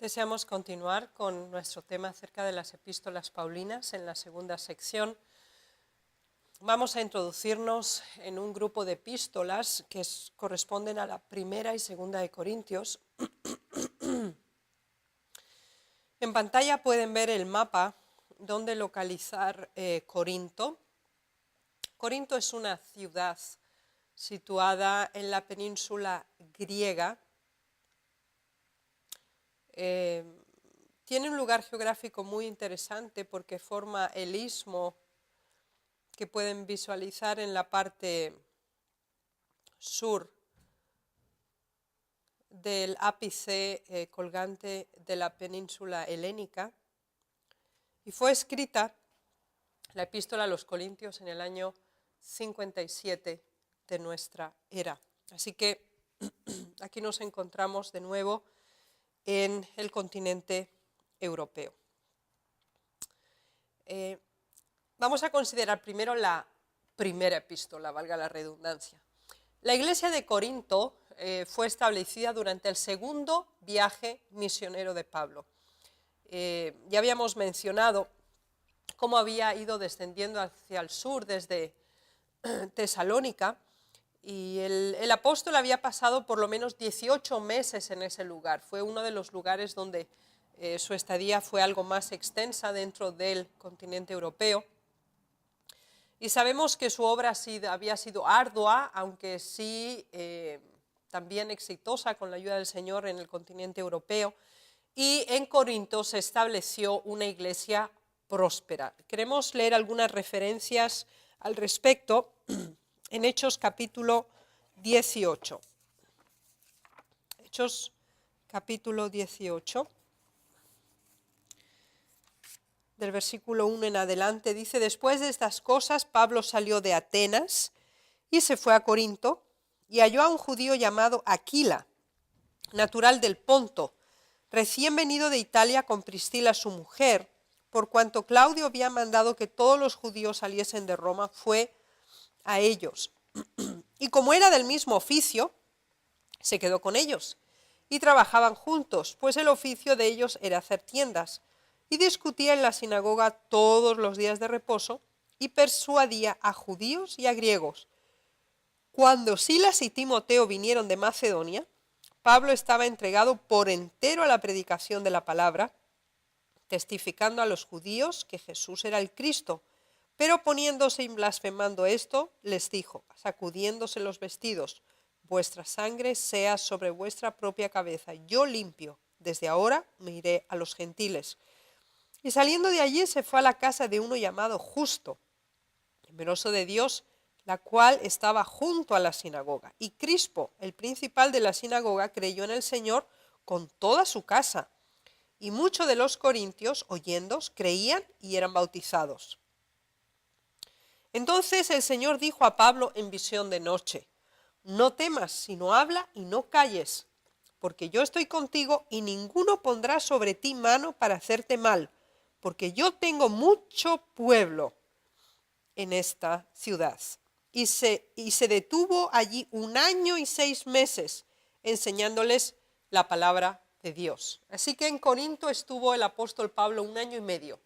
Deseamos continuar con nuestro tema acerca de las epístolas paulinas en la segunda sección. Vamos a introducirnos en un grupo de epístolas que corresponden a la primera y segunda de Corintios. En pantalla pueden ver el mapa donde localizar Corinto. Corinto es una ciudad situada en la península griega. Tiene un lugar geográfico muy interesante porque forma el istmo que pueden visualizar en la parte sur del ápice colgante de la península helénica, y fue escrita la epístola a los Corintios en el año 57 de nuestra era. Así que aquí nos encontramos de nuevo en el continente europeo. Vamos a considerar primero la primera epístola, valga la redundancia. La iglesia de Corinto fue establecida durante el segundo viaje misionero de Pablo. Ya habíamos mencionado cómo había ido descendiendo hacia el sur desde Tesalónica, y el apóstol había pasado por lo menos 18 meses en ese lugar. Fue uno de los lugares donde su estadía fue algo más extensa dentro del continente europeo. Y sabemos que su obra había sido ardua, aunque sí también exitosa con la ayuda del Señor en el continente europeo. Y en Corinto se estableció una iglesia próspera. Queremos leer algunas referencias al respecto en Hechos capítulo 18. Hechos capítulo 18. Del versículo 1 en adelante, dice: después de estas cosas, Pablo salió de Atenas y se fue a Corinto, y halló a un judío llamado Aquila, natural del Ponto, recién venido de Italia con Priscila su mujer. Por cuanto Claudio había mandado que todos los judíos saliesen de Roma, fue a ellos. Y como era del mismo oficio, se quedó con ellos, y trabajaban juntos, pues el oficio de ellos era hacer tiendas. Y discutía en la sinagoga todos los días de reposo, y persuadía a judíos y a griegos. Cuando Silas y Timoteo vinieron de Macedonia, Pablo estaba entregado por entero a la predicación de la palabra, testificando a los judíos que Jesús era el Cristo. Pero poniéndose y blasfemando esto, les dijo, sacudiéndose los vestidos: vuestra sangre sea sobre vuestra propia cabeza, yo limpio, desde ahora me iré a los gentiles. Y saliendo de allí se fue a la casa de uno llamado Justo, temeroso de Dios, la cual estaba junto a la sinagoga. Y Crispo, el principal de la sinagoga, creyó en el Señor con toda su casa. Y muchos de los corintios, oyendo, creían y eran bautizados. Entonces el Señor dijo a Pablo en visión de noche: no temas, sino habla y no calles, porque yo estoy contigo y ninguno pondrá sobre ti mano para hacerte mal, porque yo tengo mucho pueblo en esta ciudad. Y se detuvo allí 1 año y 6 meses enseñándoles la palabra de Dios. Así que en Corinto estuvo el apóstol Pablo 1 año y medio.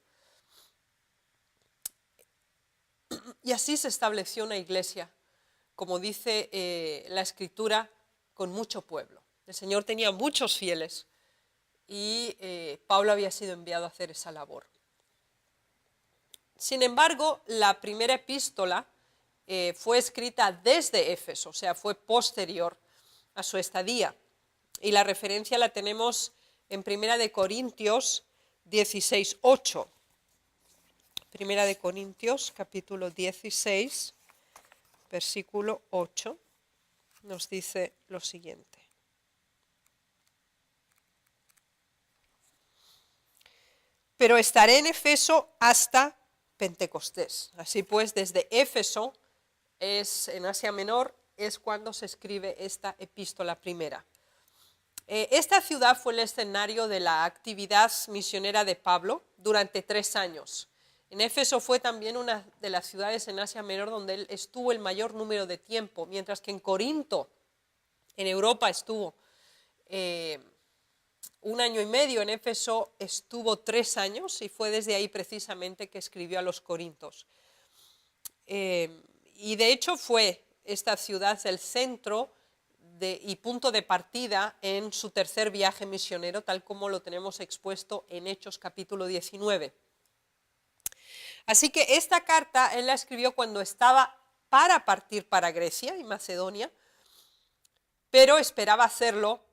Y así se estableció una iglesia, como dice la Escritura, con mucho pueblo. El Señor tenía muchos fieles y Pablo había sido enviado a hacer esa labor. Sin embargo, la primera epístola fue escrita desde Éfeso, o sea, fue posterior a su estadía. Y la referencia la tenemos en 1 Corintios 16:8. 1 Corintios capítulo 16, versículo 8, nos dice lo siguiente: pero estaré en Éfeso hasta Pentecostés. Así pues, desde Éfeso, en Asia Menor, es cuando se escribe esta epístola primera. Esta ciudad fue el escenario de la actividad misionera de Pablo durante 3 años. En Éfeso fue también una de las ciudades en Asia Menor donde él estuvo el mayor número de tiempo, mientras que en Corinto, en Europa, estuvo 1 año y medio en Éfeso, estuvo 3 años y fue desde ahí precisamente que escribió a los Corintios. Y de hecho fue esta ciudad el centro y punto de partida en su tercer viaje misionero, tal como lo tenemos expuesto en Hechos capítulo 19. Así que esta carta él la escribió cuando estaba para partir para Grecia y Macedonia, pero esperaba hacerlo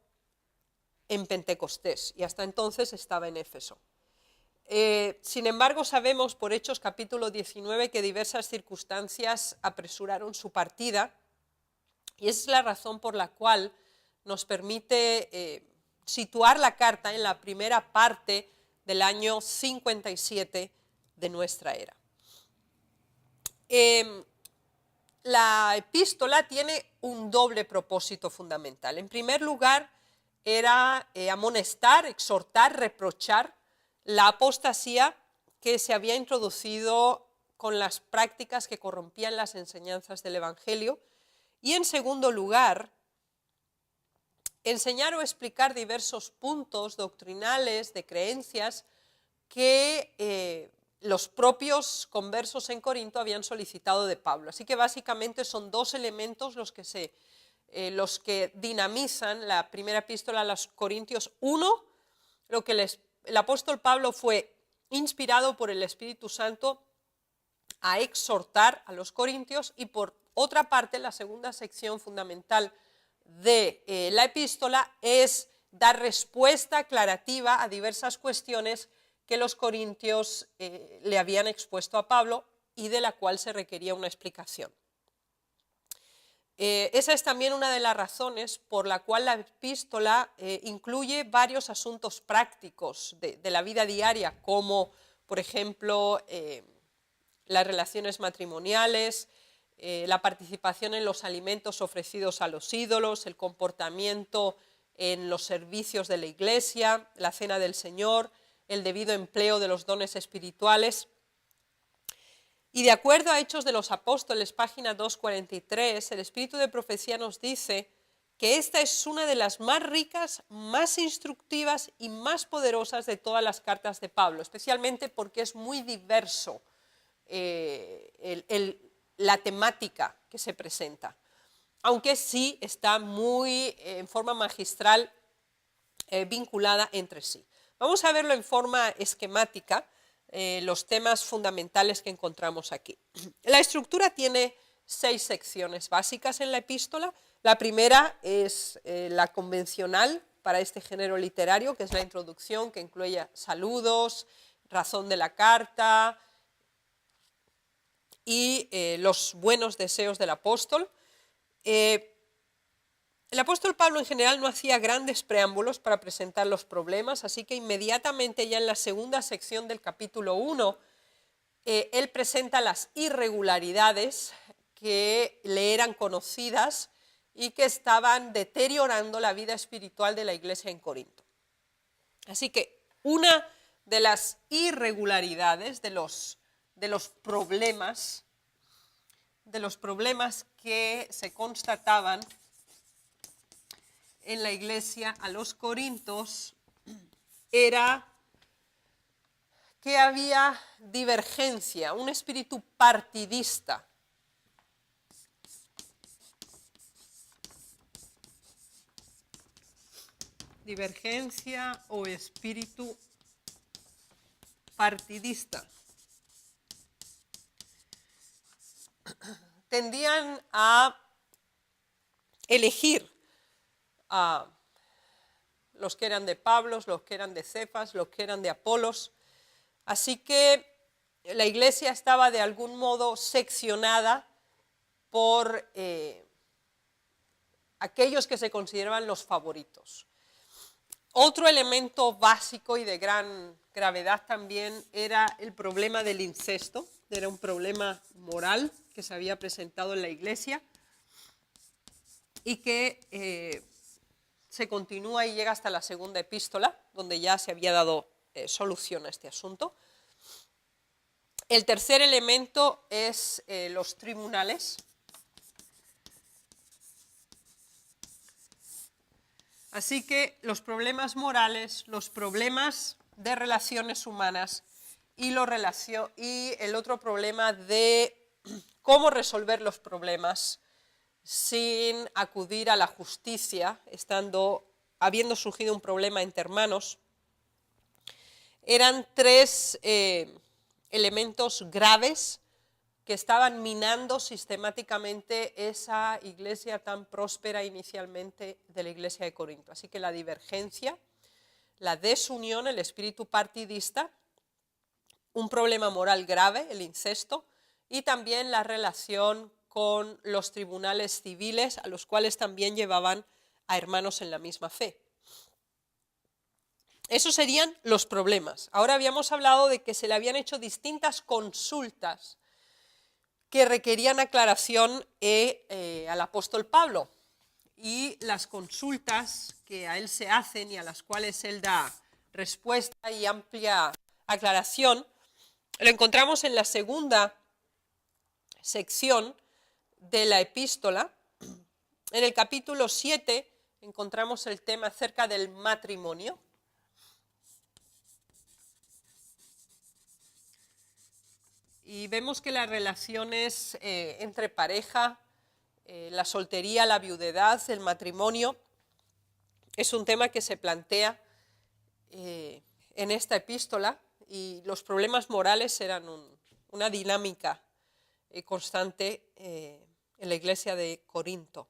en Pentecostés y hasta entonces estaba en Éfeso. Sin embargo, sabemos por Hechos capítulo 19 que diversas circunstancias apresuraron su partida y esa es la razón por la cual nos permite situar la carta en la primera parte del año 57 de nuestra era. La epístola tiene un doble propósito fundamental. En primer lugar, era amonestar, exhortar, reprochar la apostasía que se había introducido con las prácticas que corrompían las enseñanzas del Evangelio. Y en segundo lugar, enseñar o explicar diversos puntos doctrinales de creencias que los propios conversos en Corinto habían solicitado de Pablo. Así que básicamente son dos elementos los que dinamizan la primera epístola a los Corintios. Uno, lo que el apóstol Pablo fue inspirado por el Espíritu Santo a exhortar a los corintios, y por otra parte, la segunda sección fundamental de la epístola es dar respuesta aclarativa a diversas cuestiones que los corintios le habían expuesto a Pablo y de la cual se requería una explicación. Esa es también una de las razones por la cual la epístola incluye varios asuntos prácticos de la vida diaria, como por ejemplo las relaciones matrimoniales, la participación en los alimentos ofrecidos a los ídolos, el comportamiento en los servicios de la iglesia, la cena del Señor, el debido empleo de los dones espirituales. Y de acuerdo a Hechos de los Apóstoles, página 243, el Espíritu de Profecía nos dice que esta es una de las más ricas, más instructivas y más poderosas de todas las cartas de Pablo, especialmente porque es muy diverso la temática que se presenta, aunque sí está muy en forma magistral vinculada entre sí. Vamos a verlo en forma esquemática, los temas fundamentales que encontramos aquí. La estructura tiene 6 secciones básicas en la epístola. La primera es la convencional para este género literario, que es la introducción, que incluye saludos, razón de la carta y los buenos deseos del apóstol. El apóstol Pablo en general no hacía grandes preámbulos para presentar los problemas, así que inmediatamente ya en la segunda sección del capítulo 1, él presenta las irregularidades que le eran conocidas y que estaban deteriorando la vida espiritual de la iglesia en Corinto. Así que una de las irregularidades, de los problemas que se constataban en la iglesia a los Corintios era que había divergencia, un espíritu partidista. Divergencia o espíritu partidista. Tendían a elegir a los que eran de Pablo, los que eran de Cefas, los que eran de Apolos. Así que la iglesia estaba de algún modo seccionada por aquellos que se consideraban los favoritos. Otro elemento básico y de gran gravedad también era el problema del incesto. Era un problema moral que se había presentado en la iglesia y que se continúa y llega hasta la segunda epístola, donde ya se había dado solución a este asunto. El tercer elemento es los tribunales. Así que los problemas morales, los problemas de relaciones humanas y el otro problema de cómo resolver los problemas sin acudir a la justicia, habiendo surgido un problema entre hermanos, eran tres elementos graves que estaban minando sistemáticamente esa iglesia tan próspera inicialmente de la iglesia de Corinto. Así que la divergencia, la desunión, el espíritu partidista, un problema moral grave, el incesto, y también la relación con los tribunales civiles, a los cuales también llevaban a hermanos en la misma fe. Esos serían los problemas. Ahora habíamos hablado de que se le habían hecho distintas consultas que requerían aclaración al apóstol Pablo. Y las consultas que a él se hacen y a las cuales él da respuesta y amplia aclaración, lo encontramos en la segunda sección de la epístola. En el capítulo 7 encontramos el tema acerca del matrimonio. Y vemos que las relaciones entre pareja, la soltería, la viudedad, el matrimonio, es un tema que se plantea en esta epístola, y los problemas morales eran una dinámica constante en la iglesia de Corinto.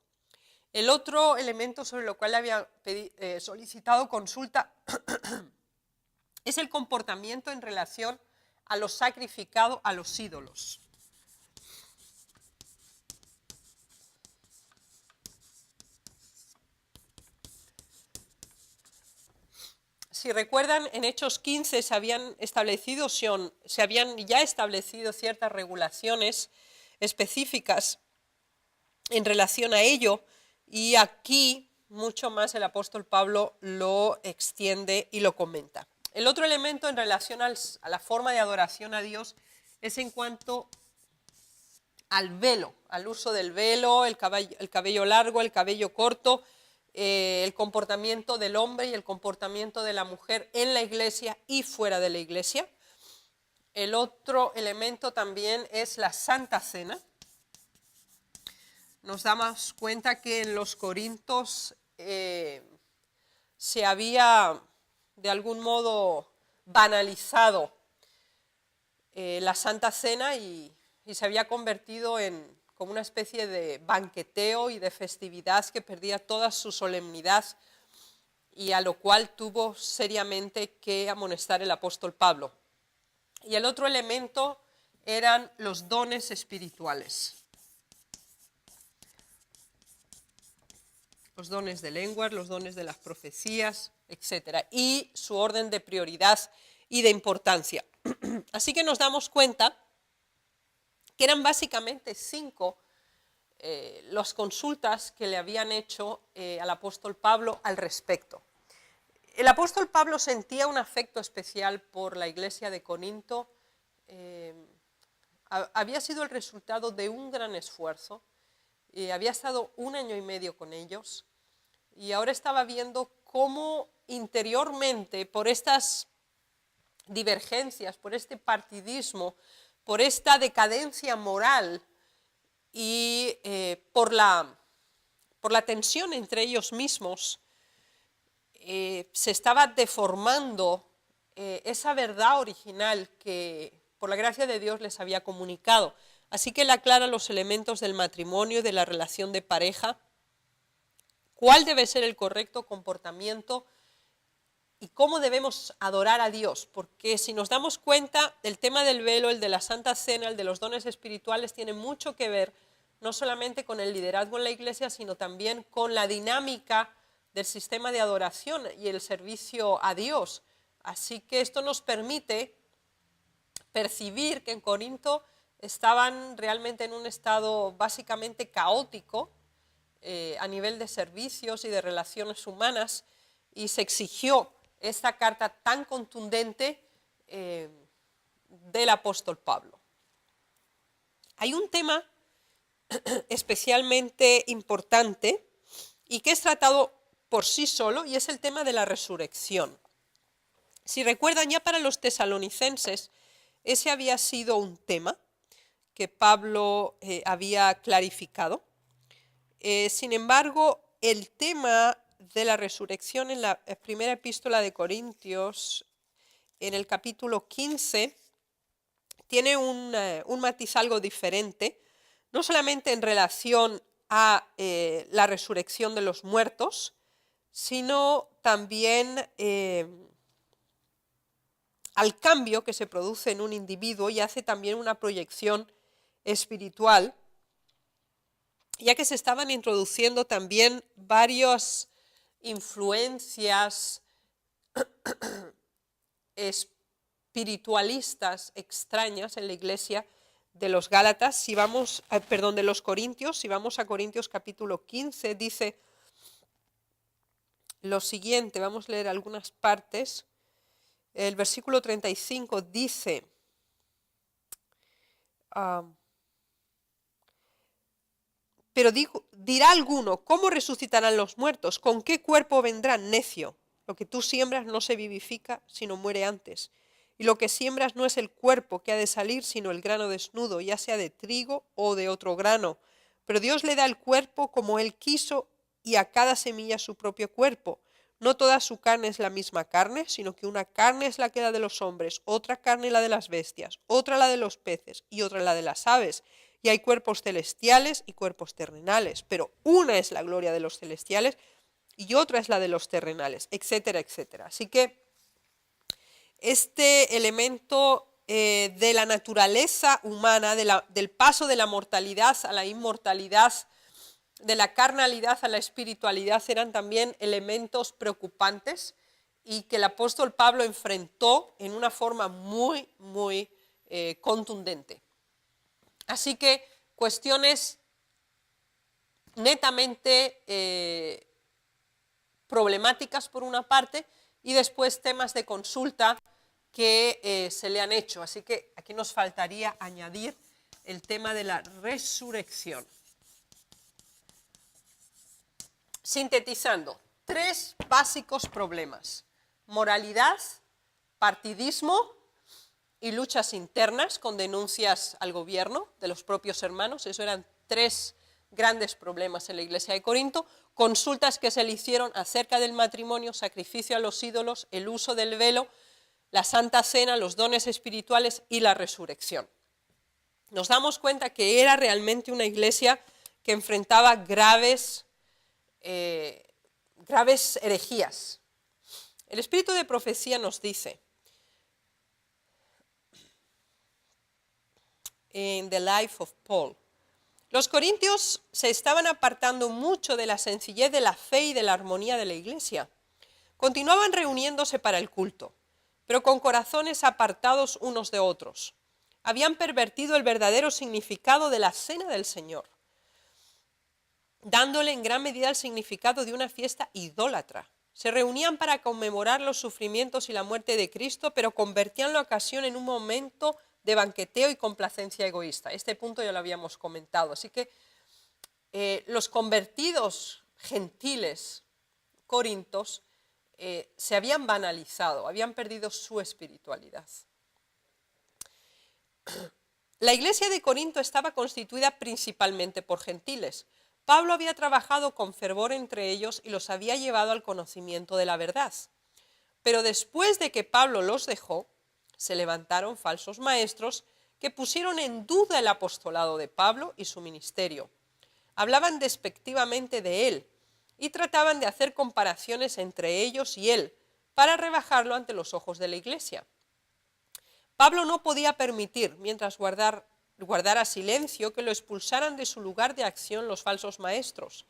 El otro elemento sobre lo cual había solicitado consulta es el comportamiento en relación a lo sacrificado a los ídolos. Si recuerdan, en Hechos 15 se habían ya establecido ciertas regulaciones específicas en relación a ello, y aquí mucho más el apóstol Pablo lo extiende y lo comenta. El otro elemento en relación a la forma de adoración a Dios es en cuanto al velo, al uso del velo, el cabello largo, el cabello corto, el comportamiento del hombre y el comportamiento de la mujer en la iglesia y fuera de la iglesia. El otro elemento también es la Santa Cena. Nos damos cuenta que en los Corintios se había de algún modo banalizado la Santa Cena y se había convertido como una especie de banqueteo y de festividad que perdía toda su solemnidad, y a lo cual tuvo seriamente que amonestar el apóstol Pablo. Y el otro elemento eran los dones espirituales. Los dones de lenguas, los dones de las profecías, etc. Y su orden de prioridad y de importancia. Así que nos damos cuenta que eran básicamente 5 las consultas que le habían hecho al apóstol Pablo al respecto. El apóstol Pablo sentía un afecto especial por la iglesia de Corinto. Había sido el resultado de un gran esfuerzo. Había estado 1 año y medio con ellos, y ahora estaba viendo cómo interiormente, por estas divergencias, por este partidismo, por esta decadencia moral y por la tensión entre ellos mismos, se estaba deformando esa verdad original que por la gracia de Dios les había comunicado. Así que él aclara los elementos del matrimonio y de la relación de pareja, cuál debe ser el correcto comportamiento y cómo debemos adorar a Dios, porque si nos damos cuenta, el tema del velo, el de la Santa Cena, el de los dones espirituales, tiene mucho que ver no solamente con el liderazgo en la iglesia, sino también con la dinámica del sistema de adoración y el servicio a Dios. Así que esto nos permite percibir que en Corinto estaban realmente en un estado básicamente caótico a nivel de servicios y de relaciones humanas, y se exigió esta carta tan contundente del apóstol Pablo. Hay un tema especialmente importante y que es tratado por sí solo y es el tema de la resurrección. Si recuerdan, ya para los tesalonicenses ese había sido un tema que Pablo había clarificado. Sin embargo, el tema de la resurrección en la primera epístola de Corintios, en el capítulo 15, tiene un matiz algo diferente, no solamente en relación a la resurrección de los muertos, sino también al cambio que se produce en un individuo y hace también una proyección espiritual, ya que se estaban introduciendo también varias influencias espiritualistas extrañas en la iglesia de los Gálatas, de los Corintios. Si vamos a Corintios capítulo 15, dice lo siguiente, vamos a leer algunas partes. El versículo 35 dice, pero dirá alguno, ¿cómo resucitarán los muertos? ¿Con qué cuerpo vendrán, necio? Lo que tú siembras no se vivifica, sino muere antes. Y lo que siembras no es el cuerpo que ha de salir, sino el grano desnudo, ya sea de trigo o de otro grano. Pero Dios le da el cuerpo como Él quiso y a cada semilla su propio cuerpo. No toda su carne es la misma carne, sino que una carne es la que da de los hombres, otra carne la de las bestias, otra la de los peces y otra la de las aves. Y hay cuerpos celestiales y cuerpos terrenales, pero una es la gloria de los celestiales y otra es la de los terrenales, etcétera, etcétera. Así que este elemento de la naturaleza humana, del paso de la mortalidad a la inmortalidad, de la carnalidad a la espiritualidad, eran también elementos preocupantes y que el apóstol Pablo enfrentó en una forma muy, muy contundente. Así que cuestiones netamente problemáticas por una parte y después temas de consulta que se le han hecho. Así que aquí nos faltaría añadir el tema de la resurrección. Sintetizando, 3 básicos problemas: moralidad, partidismo y luchas internas con denuncias al gobierno de los propios hermanos. Eso eran 3 grandes problemas en la iglesia de Corinto. Consultas que se le hicieron acerca del matrimonio, sacrificio a los ídolos, el uso del velo, la Santa Cena, los dones espirituales y la resurrección. Nos damos cuenta que era realmente una iglesia que enfrentaba graves herejías. El espíritu de profecía nos dice, en The Life of Paul, los corintios se estaban apartando mucho de la sencillez de la fe y de la armonía de la iglesia. Continuaban reuniéndose para el culto, pero con corazones apartados unos de otros. Habían pervertido el verdadero significado de la cena del Señor, dándole en gran medida el significado de una fiesta idólatra. Se reunían para conmemorar los sufrimientos y la muerte de Cristo, pero convertían la ocasión en un momento de banqueteo y complacencia egoísta. Este punto ya lo habíamos comentado. Así que los convertidos gentiles corintos se habían banalizado, habían perdido su espiritualidad. La iglesia de Corinto estaba constituida principalmente por gentiles. Pablo había trabajado con fervor entre ellos y los había llevado al conocimiento de la verdad. Pero después de que Pablo los dejó, se levantaron falsos maestros que pusieron en duda el apostolado de Pablo y su ministerio. Hablaban despectivamente de él y trataban de hacer comparaciones entre ellos y él para rebajarlo ante los ojos de la iglesia. Pablo no podía permitir, mientras guardara silencio, que lo expulsaran de su lugar de acción los falsos maestros.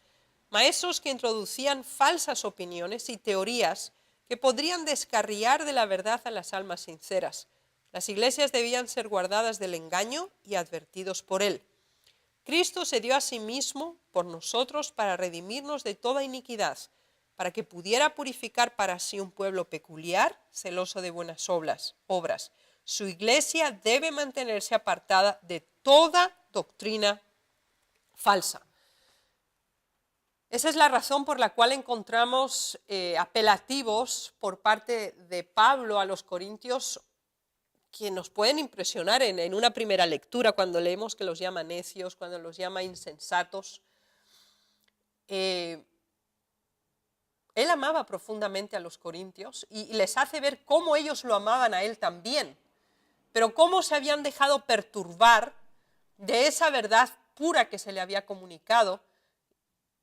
Maestros que introducían falsas opiniones y teorías que podrían descarriar de la verdad a las almas sinceras. Las iglesias debían ser guardadas del engaño y advertidos por él. Cristo se dio a sí mismo por nosotros para redimirnos de toda iniquidad, para que pudiera purificar para sí un pueblo peculiar, celoso de buenas obras. Su iglesia debe mantenerse apartada de toda doctrina falsa. Esa es la razón por la cual encontramos apelativos por parte de Pablo a los corintios que nos pueden impresionar en una primera lectura, cuando leemos que los llama necios, cuando los llama insensatos. Él amaba profundamente a los corintios y les hace ver cómo ellos lo amaban a él también, pero cómo se habían dejado perturbar de esa verdad pura que se le había comunicado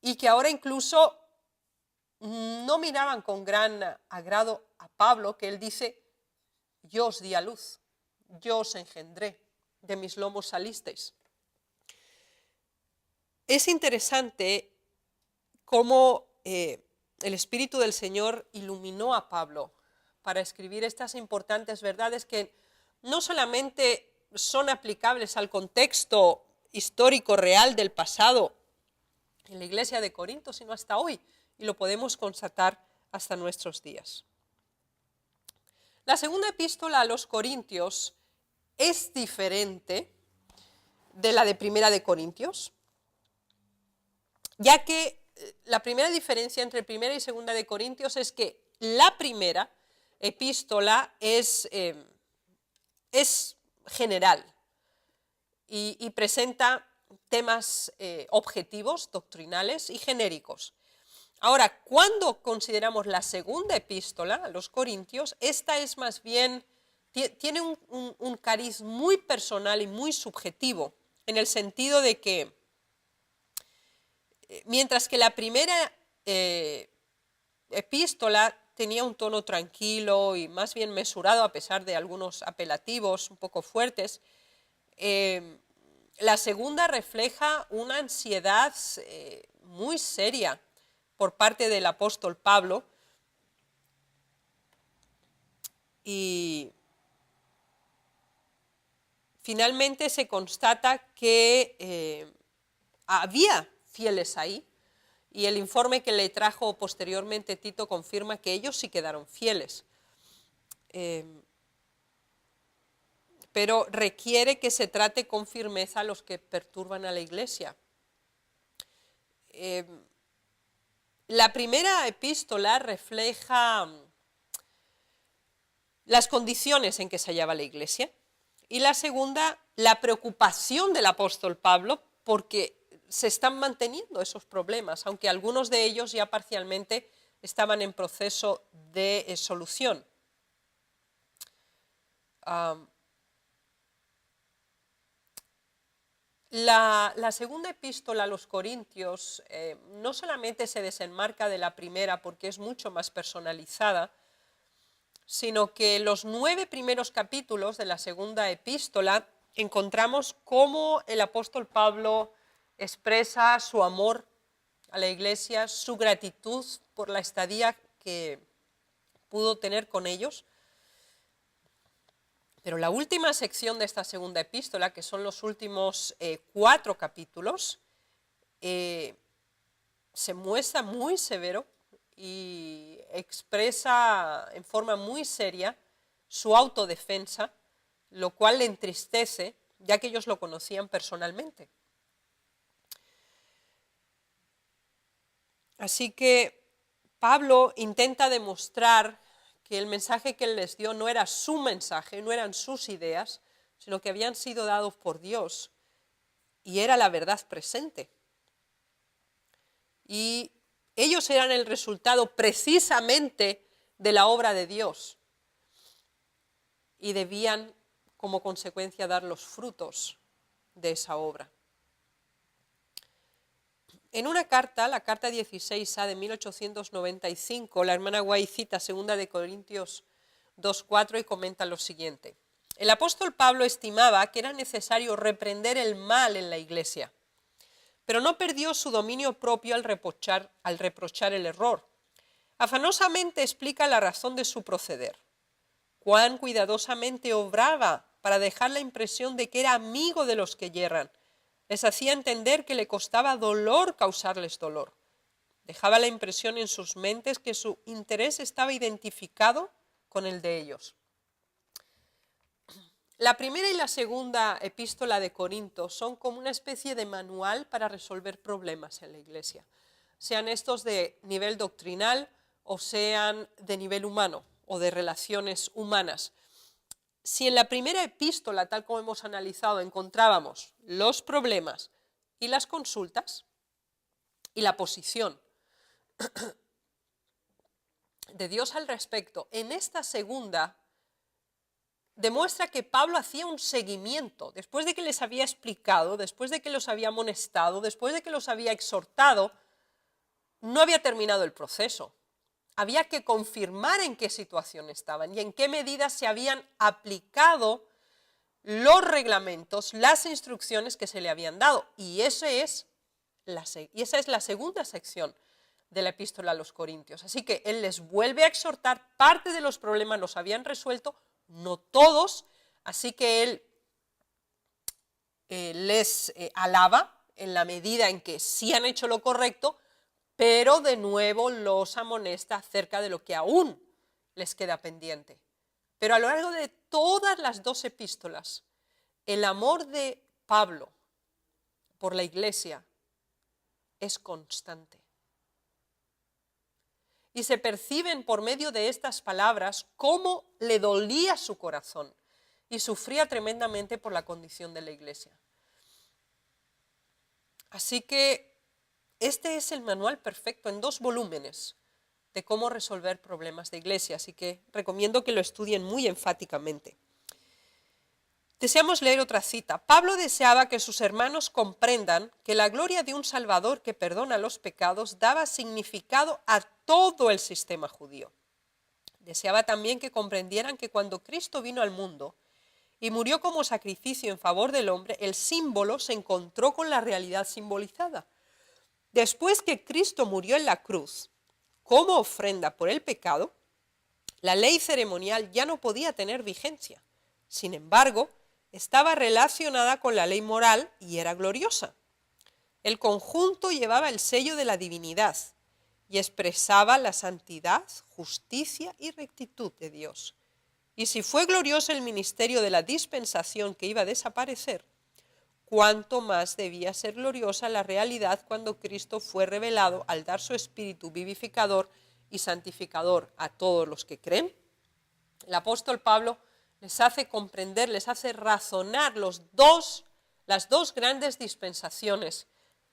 y que ahora incluso no miraban con gran agrado a Pablo, que él dice: yo os di a luz, yo os engendré, de mis lomos salisteis. Es interesante cómo el Espíritu del Señor iluminó a Pablo para escribir estas importantes verdades que no solamente son aplicables al contexto histórico real del pasado en la iglesia de Corinto, sino hasta hoy, y lo podemos constatar hasta nuestros días. La segunda epístola a los Corintios es diferente de la de Primera de Corintios, ya que la primera diferencia entre Primera y Segunda de Corintios es que la primera epístola es general y presenta temas objetivos, doctrinales y genéricos. Ahora, cuando consideramos la segunda epístola a los Corintios, esta es más bien, tiene un cariz muy personal y muy subjetivo, en el sentido de que, mientras que la primera epístola tenía un tono tranquilo y más bien mesurado, a pesar de algunos apelativos un poco fuertes, la segunda refleja una ansiedad muy seria por parte del apóstol Pablo, y finalmente se constata que había fieles ahí, y el informe que le trajo posteriormente Tito confirma que ellos sí quedaron fieles. Pero requiere que se trate con firmeza a los que perturban a la iglesia. La primera epístola refleja las condiciones en que se hallaba la iglesia, y la segunda, la preocupación del apóstol Pablo, porque se están manteniendo esos problemas, aunque algunos de ellos ya parcialmente estaban en proceso de solución. La segunda epístola a los Corintios no solamente se desenmarca de la primera porque es mucho más personalizada, sino que los 9 primeros capítulos de la segunda epístola encontramos cómo el apóstol Pablo expresa su amor a la iglesia, su gratitud por la estadía que pudo tener con ellos. Pero la última sección de esta segunda epístola, que son los últimos 4 capítulos, se muestra muy severo y expresa en forma muy seria su autodefensa, lo cual le entristece, ya que ellos lo conocían personalmente. Así que Pablo intenta demostrar que el mensaje que él les dio no era su mensaje, no eran sus ideas, sino que habían sido dados por Dios y era la verdad presente. Y ellos eran el resultado precisamente de la obra de Dios y debían, como consecuencia, dar los frutos de esa obra. En una carta, la carta 16A de 1895, la hermana White cita 2 de Corintios 2:4 y comenta lo siguiente: el apóstol Pablo estimaba que era necesario reprender el mal en la iglesia, pero no perdió su dominio propio al reprochar el error. Afanosamente explica la razón de su proceder. Cuán cuidadosamente obraba para dejar la impresión de que era amigo de los que yerran. Les hacía entender que le costaba dolor causarles dolor. Dejaba la impresión en sus mentes que su interés estaba identificado con el de ellos. La primera y la segunda epístola de Corinto son como una especie de manual para resolver problemas en la iglesia. sean estos de nivel doctrinal o sean de nivel humano o de relaciones humanas. Si en la primera epístola, tal como hemos analizado, encontrábamos los problemas y las consultas y la posición de Dios al respecto, en esta segunda demuestra que Pablo hacía un seguimiento, después de que les había explicado, después de que los había amonestado, después de que los había exhortado, no había terminado el proceso. Había que confirmar en qué situación estaban y en qué medidas se habían aplicado los reglamentos, las instrucciones que se le habían dado. Y esa es la segunda sección de la epístola a los Corintios. Así que él les vuelve a exhortar, parte de los problemas los habían resuelto, no todos, así que él les alaba en la medida en que sí han hecho lo correcto, pero de nuevo los amonesta acerca de lo que aún les queda pendiente. Pero a lo largo de todas las 2 epístolas, el amor de Pablo por la iglesia es constante. Y se perciben por medio de estas palabras cómo le dolía su corazón y sufría tremendamente por la condición de la iglesia. Así que este es el manual perfecto en 2 volúmenes de cómo resolver problemas de iglesia, así que recomiendo que lo estudien muy enfáticamente. Deseamos leer otra cita. Pablo deseaba que sus hermanos comprendan que la gloria de un Salvador que perdona los pecados daba significado a todo el sistema judío. Deseaba también que comprendieran que cuando Cristo vino al mundo y murió como sacrificio en favor del hombre, el símbolo se encontró con la realidad simbolizada. Después que Cristo murió en la cruz como ofrenda por el pecado, la ley ceremonial ya no podía tener vigencia. Sin embargo, estaba relacionada con la ley moral y era gloriosa. El conjunto llevaba el sello de la divinidad y expresaba la santidad, justicia y rectitud de Dios. Y si fue glorioso el ministerio de la dispensación que iba a desaparecer, cuánto más debía ser gloriosa la realidad cuando Cristo fue revelado al dar su espíritu vivificador y santificador a todos los que creen. El apóstol Pablo les hace comprender, les hace razonar las dos grandes dispensaciones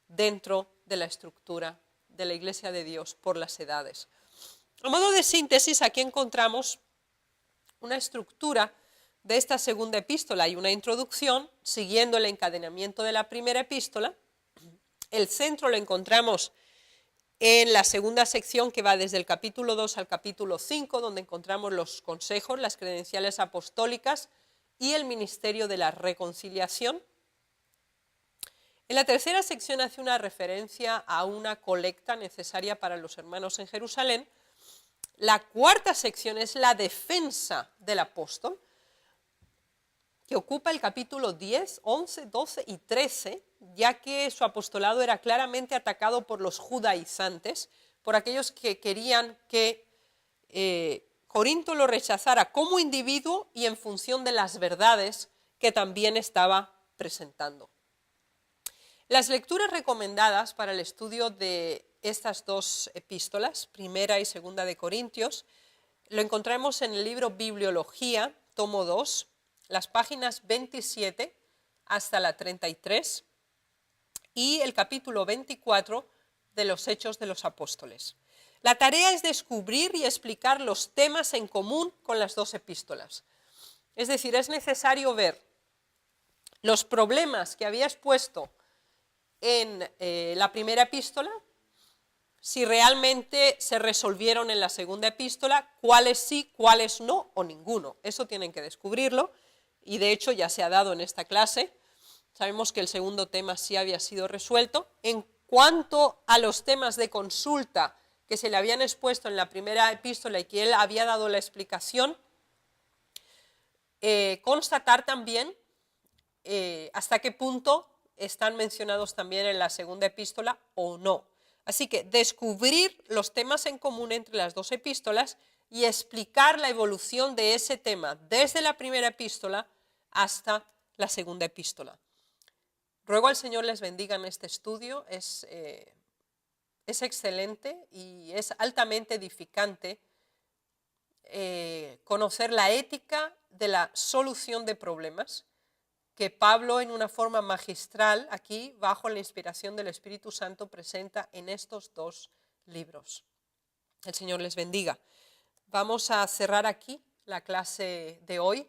dentro de la estructura de la Iglesia de Dios por las edades. A modo de síntesis, aquí encontramos una estructura de esta segunda epístola. Hay una introducción siguiendo el encadenamiento de la primera epístola. El centro lo encontramos en la segunda sección que va desde el capítulo 2 al capítulo 5, donde encontramos los consejos, las credenciales apostólicas y el ministerio de la reconciliación. En la tercera sección hace una referencia a una colecta necesaria para los hermanos en Jerusalén. La cuarta sección es la defensa del apóstol, que ocupa el capítulo 10, 11, 12 y 13, ya que su apostolado era claramente atacado por los judaizantes, por aquellos que querían que Corinto lo rechazara como individuo y en función de las verdades que también estaba presentando. Las lecturas recomendadas para el estudio de estas 2 epístolas, primera y segunda de Corintios, lo encontramos en el libro Bibliología, tomo 2, las páginas 27 hasta la 33 y el capítulo 24 de los Hechos de los Apóstoles. La tarea es descubrir y explicar los temas en común con las 2 epístolas. Es decir, es necesario ver los problemas que había expuesto en la primera epístola, si realmente se resolvieron en la segunda epístola, cuáles sí, cuáles no o ninguno. Eso tienen que descubrirlo y de hecho ya se ha dado en esta clase. Sabemos que el segundo tema sí había sido resuelto. En cuanto a los temas de consulta que se le habían expuesto en la primera epístola y que él había dado la explicación, constatar también hasta qué punto están mencionados también en la segunda epístola o no. Así que descubrir los temas en común entre las 2 epístolas y explicar la evolución de ese tema desde la primera epístola hasta la segunda epístola. Ruego al Señor les bendiga en este estudio. Es es excelente y es altamente edificante conocer la ética de la solución de problemas que Pablo en una forma magistral aquí, bajo la inspiración del Espíritu Santo, presenta en estos dos libros. El Señor les bendiga. Vamos a cerrar aquí la clase de hoy.